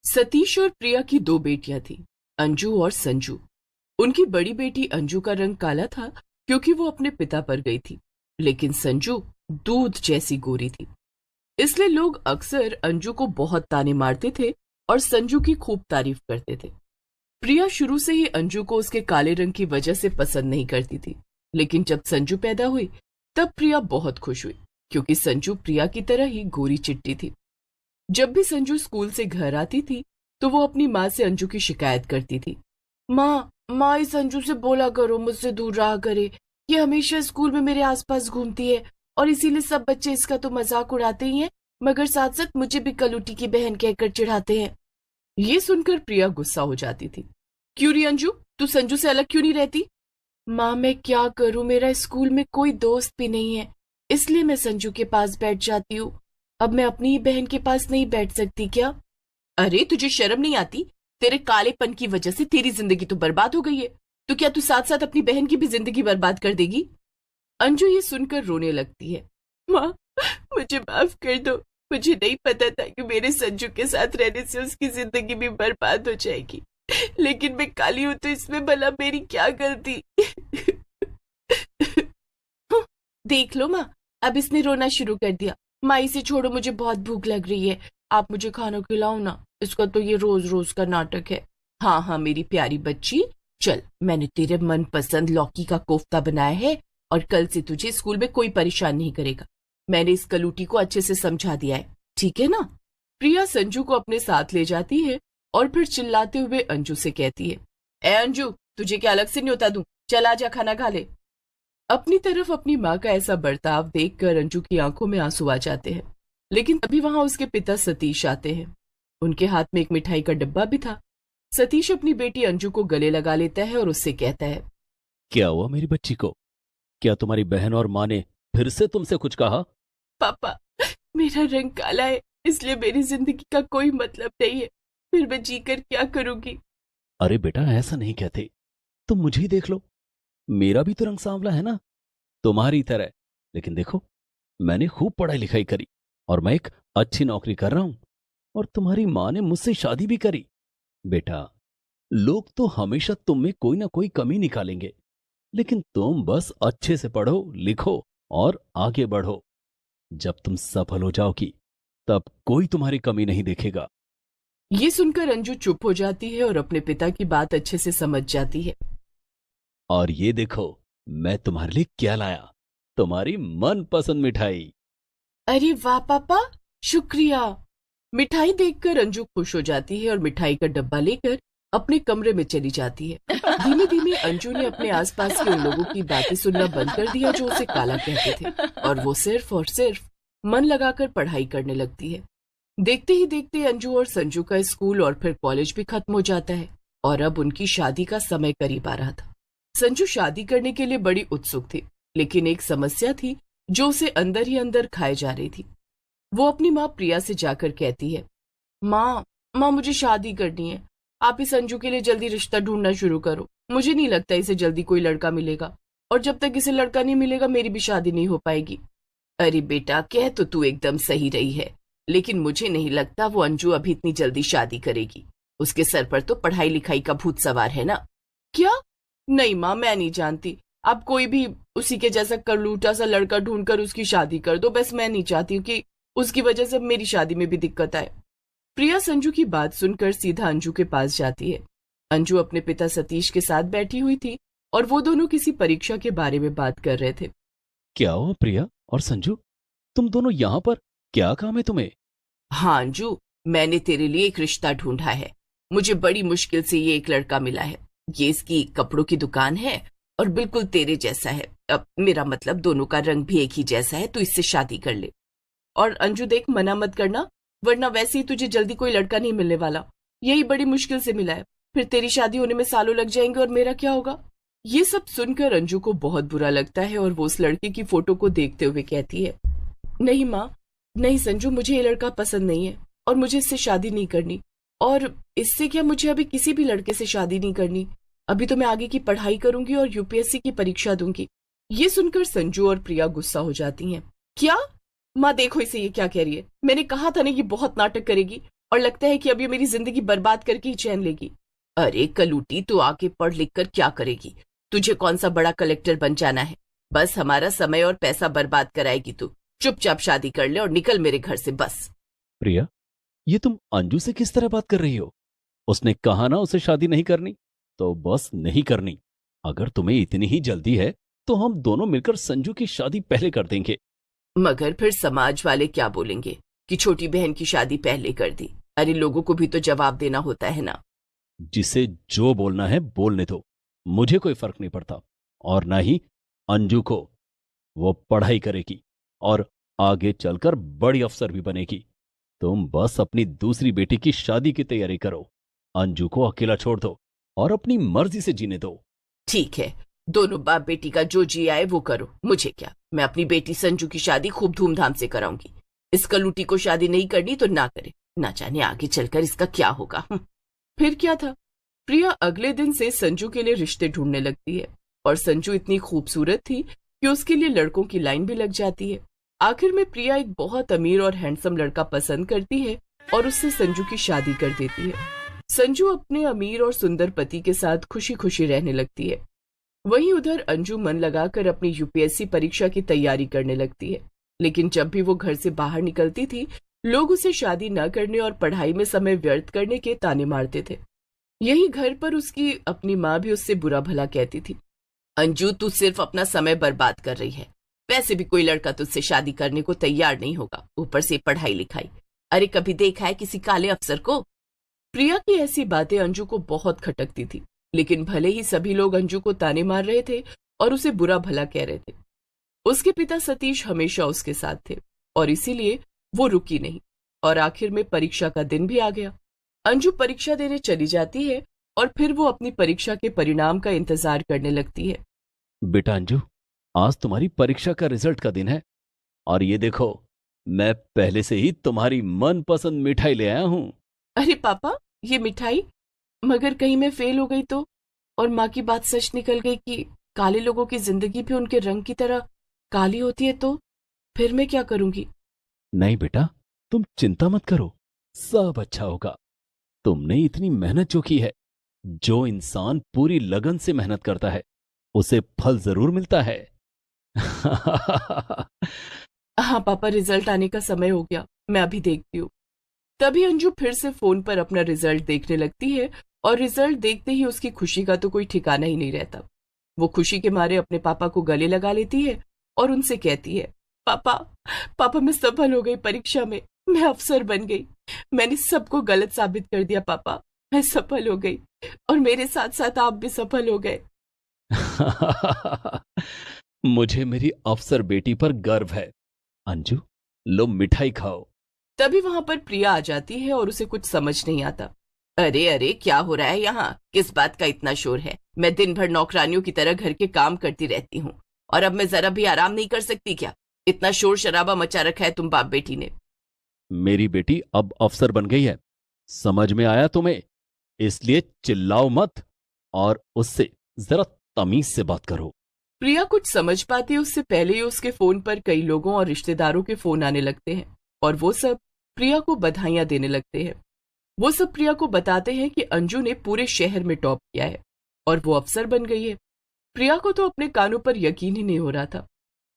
सतीश और प्रिया की दो बेटियां थीं, अंजू और संजू। उनकी बड़ी बेटी अंजू का रंग काला था क्योंकि वो अपने पिता पर गई थी, लेकिन संजू दूध जैसी गोरी थी। इसलिए लोग अक्सर अंजू को बहुत ताने मारते थे और संजू की खूब तारीफ करते थे। प्रिया शुरू से ही अंजू को उसके काले रंग की वजह से पसंद नहीं करती थी, लेकिन जब संजू पैदा हुई तब प्रिया बहुत खुश हुई क्योंकि संजू प्रिया की तरह ही गोरी चिट्टी थी। जब भी संजू स्कूल से घर आती थी तो वो अपनी माँ से अंजू की शिकायत करती थी। माँ इस अंजू से बोला करो मुझसे दूर रहा करे, ये हमेशा स्कूल में मेरे आसपास घूमती है और इसीलिए सब बच्चे इसका तो मजाक उड़ाते ही हैं, मगर साथ साथ मुझे भी कलूटी की बहन कहकर चिढ़ाते हैं। ये सुनकर प्रिया गुस्सा हो जाती थी। क्यों री अंजू, तू संजू से अलग क्यों नहीं रहती? माँ मैं क्या करूँ, मेरा स्कूल में कोई दोस्त भी नहीं है, इसलिए मैं संजू के पास बैठ जाती हूँ। अब मैं अपनी ही बहन के पास नहीं बैठ सकती क्या? अरे तुझे शर्म नहीं आती? तेरे कालेपन की वजह से तेरी जिंदगी तो बर्बाद हो गई है, तो क्या तू साथ साथ अपनी बहन की भी जिंदगी बर्बाद कर देगी? अंजू ये सुनकर रोने लगती है। माँ मुझे माफ कर दो, मुझे नहीं पता था कि मेरे संजू के साथ रहने से उसकी जिंदगी भी बर्बाद हो जाएगी, लेकिन मैं काली हूं तो इसमें भला मेरी क्या गलती? देख लो माँ, अब इसने रोना शुरू कर दिया। माँ इसे छोड़ो, मुझे बहुत भूख लग रही है, आप मुझे खाना खिलाओ ना, इसका तो ये रोज रोज का नाटक है। हाँ हाँ मेरी प्यारी बच्ची, चल मैंने तेरे मनपसंद लौकी का कोफ्ता बनाया है और कल से तुझे स्कूल में कोई परेशान नहीं करेगा। मैंने इस कलूटी को अच्छे से समझा दिया है, ठीक है ना? प्रिया संजू को अपने साथ ले जाती है और फिर चिल्लाते हुए अंजू से कहती है, ए अंजू, तुझे क्या अलग से न्योता दूं? चल आजा खाना खा ले। अपनी तरफ अपनी माँ का ऐसा बर्ताव देखकर अंजू की आंखों में आंसू आ जाते हैं, लेकिन तभी वहां उसके पिता सतीश आते हैं। उनके हाथ में एक मिठाई का डब्बा भी था। सतीश अपनी बेटी अंजू को गले लगा लेता है और उससे कहता है, क्या हुआ मेरी बच्ची को? क्या तुम्हारी बहन और माँ ने फिर से तुमसे कुछ कहा? पापा मेरा रंग काला है, इसलिए मेरी जिंदगी का कोई मतलब नहीं है, फिर मैं जीकर क्या करूंगी? अरे बेटा, ऐसा नहीं कहते। तुम मुझे ही देख लो, मेरा भी तो रंग सांवला है ना, तुम्हारी तरह। लेकिन देखो, मैंने खूब पढ़ाई लिखाई करी और मैं एक अच्छी नौकरी कर रहा हूं, और तुम्हारी माँ ने मुझसे शादी भी करी। बेटा, लोग तो हमेशा तुम में कोई ना कोई कमी निकालेंगे, लेकिन तुम बस अच्छे से पढ़ो लिखो और आगे बढ़ो। जब तुम सफल हो जाओगी तब कोई तुम्हारी कमी नहीं देखेगा। ये सुनकर अंजू चुप हो जाती है और अपने पिता की बात अच्छे से समझ जाती है। और ये देखो, मैं तुम्हारे लिए क्या लाया, तुम्हारी मनपसंद मिठाई। अरे वाह पापा, शुक्रिया। मिठाई देखकर अंजू खुश हो जाती है और मिठाई का डब्बा लेकर अपने कमरे में चली जाती है। धीमे धीमे अंजू ने अपने आसपास के उन लोगों की बातें सुनना बंद कर दिया जो उसे काला कहते थे, और वो सिर्फ और सिर्फ मन लगाकर पढ़ाई करने लगती है। देखते ही देखते अंजू और संजू का स्कूल और फिर कॉलेज भी खत्म हो जाता है और अब उनकी शादी का समय करीब आ रहा था। संजू शादी करने के लिए बड़ी उत्सुक थी, लेकिन एक समस्या थी जो उसे अंदर ही अंदर खाए जा रही थी। वो अपनी माँ प्रिया से जाकर कहती है, माँ मुझे शादी करनी है, आप इस अंजू के लिए जल्दी रिश्ता ढूंढना शुरू करो। मुझे नहीं लगता इसे जल्दी कोई लड़का मिलेगा, और जब तक इसे लड़का नहीं मिलेगा मेरी भी शादी नहीं हो पाएगी। अरे बेटा, कह तो तू एकदम सही रही है, लेकिन मुझे नहीं लगता वो अंजू अभी इतनी जल्दी शादी करेगी। उसके सर पर तो पढ़ाई लिखाई का भूत सवार है ना। क्या? नहीं माँ, मैं नहीं जानती, आप कोई भी उसी के जैसा करलूटा सा लड़का ढूंढकर उसकी शादी कर दो, बस मैं नहीं चाहती हूँ कि उसकी वजह से मेरी शादी में भी दिक्कत आए। प्रिया संजू की बात सुनकर सीधा अंजू के पास जाती है। अंजू अपने पिता सतीश के साथ बैठी हुई थी और वो दोनों किसी परीक्षा के बारे में बात कर रहे थे। क्या हुआ प्रिया और संजू, तुम दोनों यहां पर? क्या काम है तुम्हें? हाँ अंजू, मैंने तेरे लिए एक रिश्ता ढूंढा है। मुझे बड़ी मुश्किल से ये एक लड़का मिला है। ये इसकी कपड़ों की दुकान है और बिल्कुल तेरे जैसा है। अब मेरा मतलब दोनों का रंग भी एक ही जैसा है, तो इससे शादी कर ले। और अंजू देख, मना मत करना, वरना वैसे ही तुझे जल्दी कोई लड़का नहीं मिलने वाला। यही बड़ी मुश्किल से मिला है, फिर तेरी शादी होने में सालों लग जाएंगे और मेरा क्या होगा? ये सब सुनकर अंजू को बहुत बुरा लगता है और वो उस लड़के की फोटो को देखते हुए कहती है, नहीं माँ, नहीं संजू, मुझे ये लड़का पसंद नहीं है और मुझे इससे शादी नहीं करनी। और इससे क्या, मुझे अभी किसी भी लड़के से शादी नहीं करनी। अभी तो मैं आगे की पढ़ाई करूंगी और यूपीएससी की परीक्षा दूंगी। ये सुनकर संजू और प्रिया गुस्सा हो जाती हैं। क्या? माँ देखो इसे, ये क्या कह रही है? मैंने कहा था ना ये बहुत नाटक करेगी। और लगता है कि अब ये मेरी जिंदगी बर्बाद करके ही चैन लेगी। अरे कलूटी, तू आगे पढ़ लिख कर क्या करेगी? तुझे कौन सा बड़ा कलेक्टर बन जाना है? बस हमारा समय और पैसा बर्बाद कराएगी तू। चुपचाप शादी कर ले और निकल मेरे घर से बस। प्रिया, ये तुम अंजू से किस तरह बात कर रही हो? उसने कहा ना उसे शादी नहीं करनी, तो बस नहीं करनी। अगर तुम्हें इतनी ही जल्दी है तो हम दोनों मिलकर संजू की शादी पहले कर देंगे। मगर फिर समाज वाले क्या बोलेंगे कि छोटी बहन की शादी पहले कर दी? अरे लोगों को भी तो जवाब देना होता है ना। जिसे जो बोलना है बोलने दो, मुझे कोई फर्क नहीं पड़ता। और ना ही अंजू को। वो पढ़ाई करेगी और आगे चलकर बड़ी अफसर भी बनेगी। तुम बस अपनी दूसरी बेटी की शादी की तैयारी करो। अंजू को अकेला छोड़ दो और अपनी मर्जी से जीने दो। ठीक है, दोनों बाप बेटी का जो जी आए वो करो, मुझे क्या। मैं अपनी बेटी संजू की शादी खूब धूमधाम से कराऊंगी। इस कलूटी को शादी नहीं करनी तो ना करे, ना जाने आगे चलकर इसका क्या होगा। फिर क्या था, प्रिया अगले दिन से संजू के लिए रिश्ते ढूंढने लगती है। और संजू इतनी खूबसूरत थी कि उसके लिए लड़कों की लाइन भी लग जाती है। आखिर में प्रिया एक बहुत अमीर और हैंडसम लड़का पसंद करती है और उससे संजू की शादी कर देती है। संजू अपने अमीर और सुंदर पति के साथ खुशी खुशी रहने लगती है। वहीं उधर अंजू मन लगाकर अपनी यूपीएससी परीक्षा की तैयारी करने लगती है। लेकिन जब भी वो घर से बाहर निकलती थी, लोग उसे शादी न करने और पढ़ाई में समय व्यर्थ करने के ताने मारते थे। यही घर पर उसकी अपनी माँ भी उससे बुरा भला कहती थी। अंजू, तू सिर्फ अपना समय बर्बाद कर रही है। वैसे भी कोई लड़का तुझसे शादी करने को तैयार नहीं होगा, ऊपर से पढ़ाई लिखाई। अरे कभी देखा है किसी काले अफसर को? प्रिया की ऐसी बातें अंजू को बहुत खटकती थी। लेकिन भले ही सभी लोग अंजू को ताने मार रहे थे और उसे बुरा भला कह रहे थे, उसके पिता सतीश हमेशा उसके साथ थे और इसीलिए वो रुकी नहीं। और आखिर में परीक्षा का दिन भी आ गया। अंजू परीक्षा देने चली जाती है और फिर वो अपनी परीक्षा के परिणाम का इंतजार करने लगती है। बेटा अंजू, आज तुम्हारी परीक्षा का रिजल्ट का दिन है और ये देखो, मैं पहले से ही तुम्हारी मनपसंद मिठाई ले आया हूं। अरे पापा, ये मिठाई? मगर कहीं मैं फेल हो गई तो? और माँ की बात सच निकल गई कि काले लोगों की जिंदगी भी उनके रंग की तरह काली होती है तो फिर मैं क्या करूंगी? नहीं बेटा, तुम चिंता मत करो, सब अच्छा होगा। तुमने इतनी मेहनत जो की है, जो इंसान पूरी लगन से मेहनत करता है उसे फल जरूर मिलता है। हाँ पापा, रिजल्ट आने का समय हो गया, मैं अभी देखती हूँ। तभी अंजू फिर से फोन पर अपना रिजल्ट देखने लगती है और रिजल्ट देखते ही उसकी खुशी का तो कोई ठिकाना ही नहीं रहता। वो खुशी के मारे अपने पापा को गले लगा लेती है और उनसे कहती है, पापा, पापा मैं सफल हो गई परीक्षा में, मैं अफसर बन गई। मैंने सबको गलत साबित कर दिया पापा, मैं सफल हो गई और मेरे साथ साथ आप भी सफल हो गए। मुझे मेरी अफसर बेटी पर गर्व है। अंजू, लो मिठाई खाओ। तभी वहां पर प्रिया आ जाती है और उसे कुछ समझ नहीं आता। अरे अरे, क्या हो रहा है यहाँ? किस बात का इतना शोर है? मैं दिन भर नौकरानियों की तरह घर के काम करती रहती हूँ और अब मैं जरा भी आराम नहीं कर सकती क्या? इतना शोर शराबा मचा रखा है तुम बाप बेटी ने। मेरी बेटी अब अफसर बन गई है, समझ में आया तुम्हें? इसलिए चिल्लाओ मत और उससे जरा तमीज से बात करो। प्रिया कुछ समझ पाती है उससे पहले ही उसके फोन पर कई लोगों और रिश्तेदारों के फोन आने लगते हैं और वो सब प्रिया को बधाइयां देने लगते हैं। वो सब प्रिया को बताते हैं कि अंजू ने पूरे शहर में टॉप किया है और वो अफसर बन गई है। प्रिया को तो अपने कानों पर यकीन ही नहीं हो रहा था।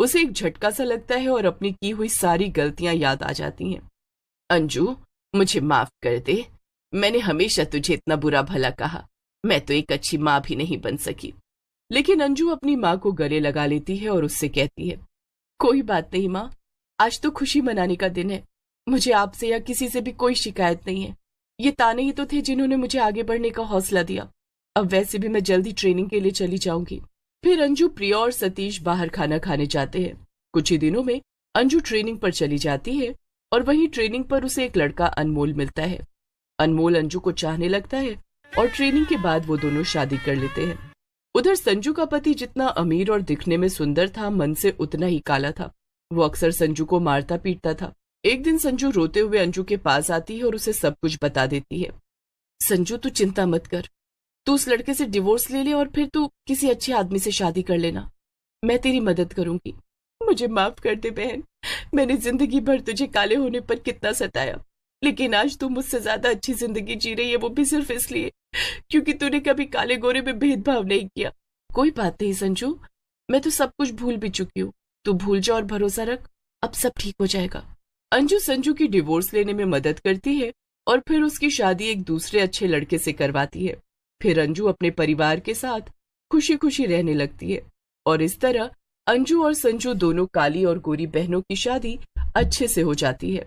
उसे एक झटका सा लगता है और अपनी की हुई सारी गलतियां याद आ जाती हैं। अंजू, मुझे माफ कर दे। मैंने हमेशा तुझे इतना बुरा भला कहा। मैं तो एक अच्छी माँ भी नहीं बन सकी। लेकिन अंजू अपनी माँ को गले लगा लेती है और उससे कहती है, कोई बात नहीं माँ, आज तो खुशी मनाने का दिन है। मुझे आपसे या किसी से भी कोई शिकायत नहीं है। ये ताने ही तो थे जिन्होंने मुझे आगे बढ़ने का हौसला दिया। अब वैसे भी मैं जल्दी ट्रेनिंग के लिए चली जाऊंगी। फिर अंजू, प्रिया और सतीश बाहर खाना खाने जाते हैं। कुछ ही दिनों में अंजू ट्रेनिंग पर चली जाती है और वहीं ट्रेनिंग पर उसे एक लड़का अनमोल मिलता है। अनमोल अंजू को चाहने लगता है और ट्रेनिंग के बाद वो दोनों शादी कर लेते हैं। उधर संजू का पति जितना अमीर और दिखने में सुंदर था, मन से उतना ही काला था। वो अक्सर संजू को मारता पीटता था। एक दिन संजू रोते हुए अंजू के पास आती है और उसे सब कुछ बता देती है। संजू, तू चिंता मत कर, तू उस लड़के से डिवोर्स ले ले और फिर तू किसी अच्छे आदमी से शादी कर लेना। मैं तेरी मदद करूंगी। मुझे माफ कर दे बहन, मैंने जिंदगी भर तुझे काले होने पर कितना सताया। लेकिन आज तू मुझसे ज्यादा अच्छी जिंदगी जी रही है, वो भी सिर्फ इसलिए क्योंकि तूने कभी काले गोरे में भेदभाव नहीं किया। कोई बात नहीं संजू, मैं तो सब कुछ भूल भी चुकी हूँ। तू भूल जा और भरोसा रख, अब सब ठीक हो जाएगा। अंजू संजू की डिवोर्स लेने में मदद करती है और फिर उसकी शादी एक दूसरे अच्छे लड़के से करवाती है। फिर अंजू अपने परिवार के साथ खुशी खुशी रहने लगती है और इस तरह अंजू और संजू दोनों काली और गोरी बहनों की शादी अच्छे से हो जाती है।